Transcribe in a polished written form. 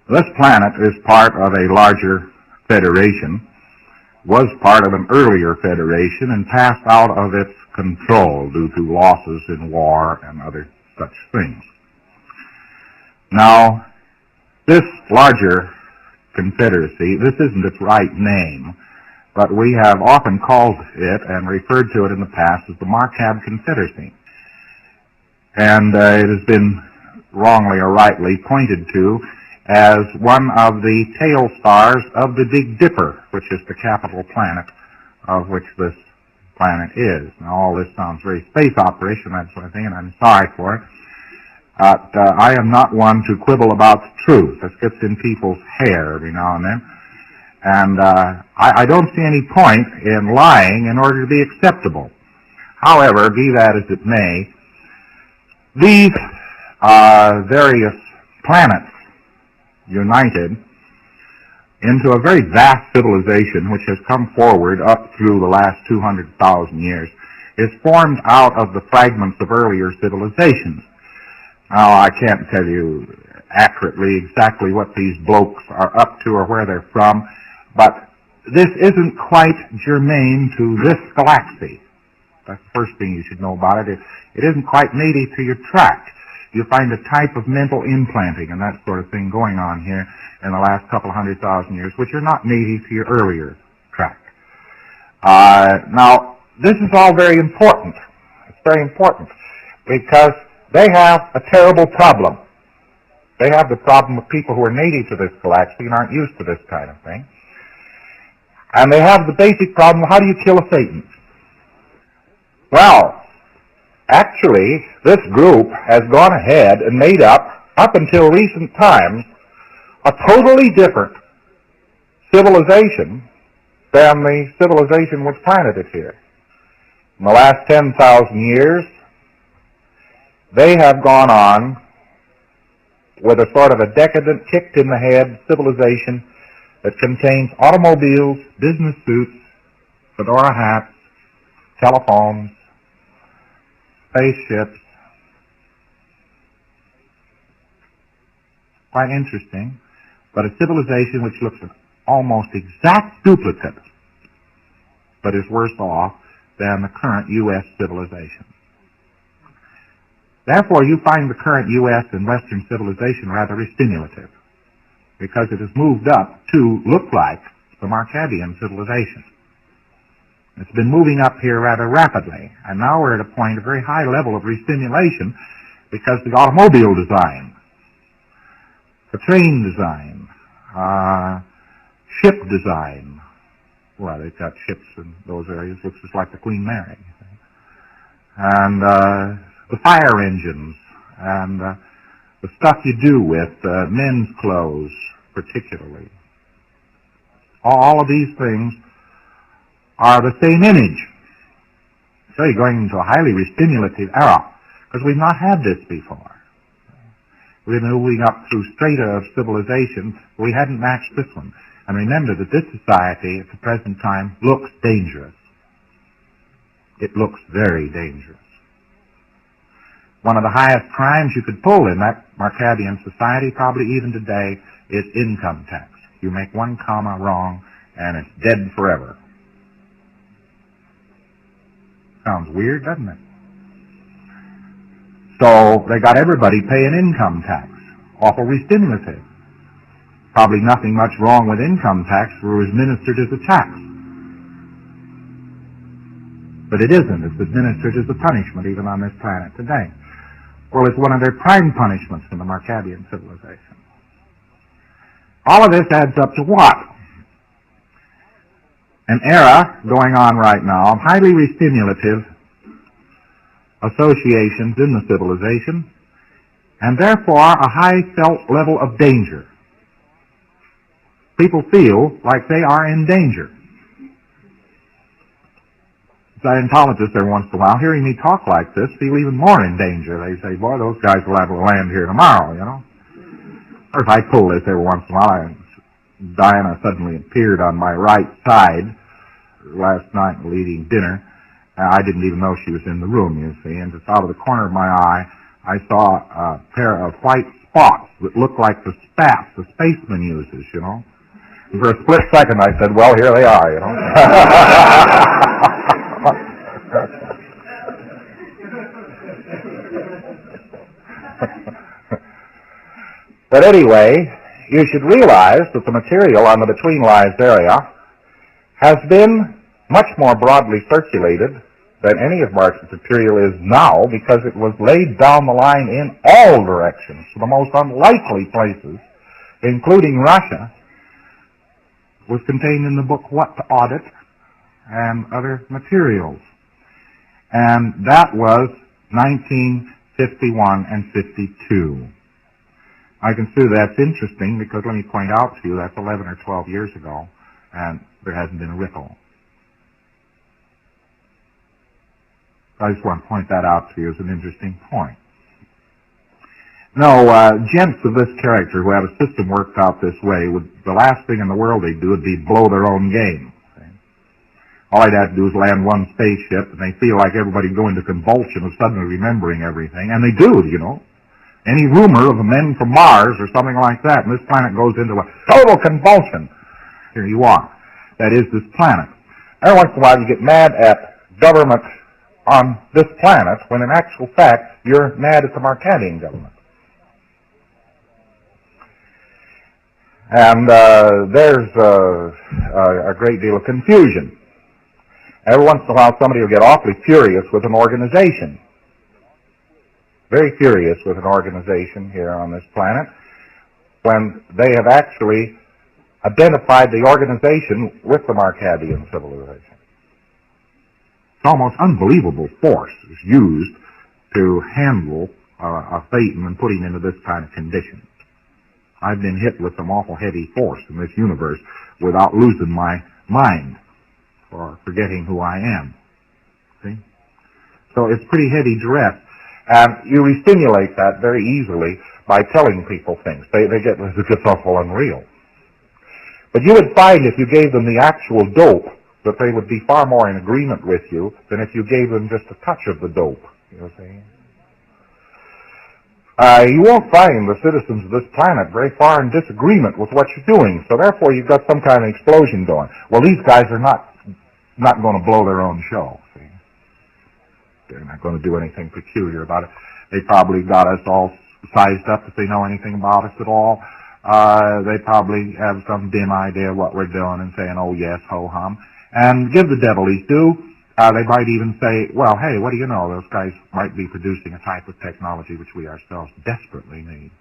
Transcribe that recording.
This planet is part of a larger federation, was part of an earlier federation, and passed out of its control due to losses in war and other such things. Now, this larger Confederacy, this isn't its right name, but we have often called it and referred to it in the past as the Marcab Confederacy. And it has been wrongly or rightly pointed to as one of the tail stars of the Big Dipper, which is the capital planet of which this planet is. Now, all this sounds very space operation, that sort of thing, and I'm sorry for it. I am not one to quibble about the truth. This gets in people's hair every now and then. And I don't see any point in lying in order to be acceptable. However, be that as it may, these various planets united into a very vast civilization which has come forward up through the last 200,000 years is formed out of the fragments of earlier civilizations. Now, I can't tell you accurately exactly what these blokes are up to or where they're from, but this isn't quite germane to this galaxy. That's the first thing you should know about it. It isn't quite native to your tract. You find a type of mental implanting and that sort of thing going on here in the last couple of 100,000 years, which are not native to your earlier tract. Now, this is all very important. It's very important because they have a terrible problem. They have the problem of people who are native to this galaxy and aren't used to this kind of thing. And they have the basic problem of how do you kill a Satan? Well, actually, this group has gone ahead and made up until recent times, a totally different civilization than the civilization which planted here. In the last 10,000 years, they have gone on with a sort of a decadent, kicked-in-the-head civilization that contains automobiles, business suits, fedora hats, telephones, spaceships. Quite interesting, but a civilization which looks an almost exact duplicate, but is worse off than the current U.S. civilization. Therefore, you find the current U.S. and Western civilization rather stimulative, because it has moved up to look like the Marcabian civilization. It's been moving up here rather rapidly, and now we're at a point, a very high level of restimulation, because the automobile design, the train design, ship design, well, they've got ships in those areas, looks just like the Queen Mary, and the fire engines, and the stuff you do with men's clothes, particularly. All of these things are the same image. So you're going into a highly restimulative era, because we've not had this before. We've been moving up through strata of civilization. We hadn't matched this one. And remember that this society at the present time looks dangerous. It looks very dangerous. One of the highest crimes you could pull in that Marcabian society, probably even today, is income tax. You make one comma wrong, and it's dead forever. Sounds weird, doesn't it? So they got everybody paying income tax. Awful restimulative. Probably nothing much wrong with income tax, for it was administered as a tax. But it isn't. It's administered as a punishment even on this planet today. Well, it's one of their prime punishments in the Marcabian civilization. All of this adds up to what? An era going on right now of highly restimulative associations in the civilization, and therefore a high felt level of danger. People feel like they are in danger. Scientologists every once in a while, hearing me talk like this, feel even more in danger. They say, boy, those guys will have to land here tomorrow, you know. Or if I pull this every once in a while, Diana suddenly appeared on my right side last night while eating dinner. I didn't even know she was in the room, you see, and just out of the corner of my eye, I saw a pair of white spots that look like the spats the spaceman uses, you know. And for a split second I said, well, here they are, you know. But anyway, you should realize that the material on the between lives area has been much more broadly circulated than any of Marx's material is now, because it was laid down the line in all directions, to the most unlikely places, including Russia, was contained in the book What to Audit and other materials. And that was 1951 and 52. I consider that's interesting because, let me point out to you, that's 11 or 12 years ago, and there hasn't been a ripple. I just want to point that out to you as an interesting point. No, gents of this character who have a system worked out this way, the last thing in the world they'd do would be blow their own game. All they'd have to do is land one spaceship, and they feel like everybody go into convulsion of suddenly remembering everything, and they do, you know. Any rumor of the men from Mars or something like that, and this planet goes into a total convulsion. Here you are. That is this planet. Every once in a while you get mad at government on this planet, when in actual fact you're mad at the Marcabian government. And there's a great deal of confusion. Every once in a while somebody will get awfully furious with an organization. Very furious with an organization here on this planet when they have actually identified the organization with the Marcabian civilization. It's almost unbelievable force is used to handle a Thetan and put him into this kind of condition. I've been hit with some awful heavy force in this universe without losing my mind or forgetting who I am. See? So it's pretty heavy duress. And you re-stimulate that very easily by telling people things. It gets awful unreal. But you would find if you gave them the actual dope that they would be far more in agreement with you than if you gave them just a touch of the dope. You know what I'm saying? You won't find the citizens of this planet very far in disagreement with what you're doing. So therefore you've got some kind of explosion going. Well, these guys are not going to blow their own show. See? They're not going to do anything peculiar about it. They probably got us all sized up if they know anything about us at all. They probably have some dim idea of what we're doing and saying, oh yes, ho-hum. And give the devil his due. They might even say, well, hey, what do you know? Those guys might be producing a type of technology which we ourselves desperately need.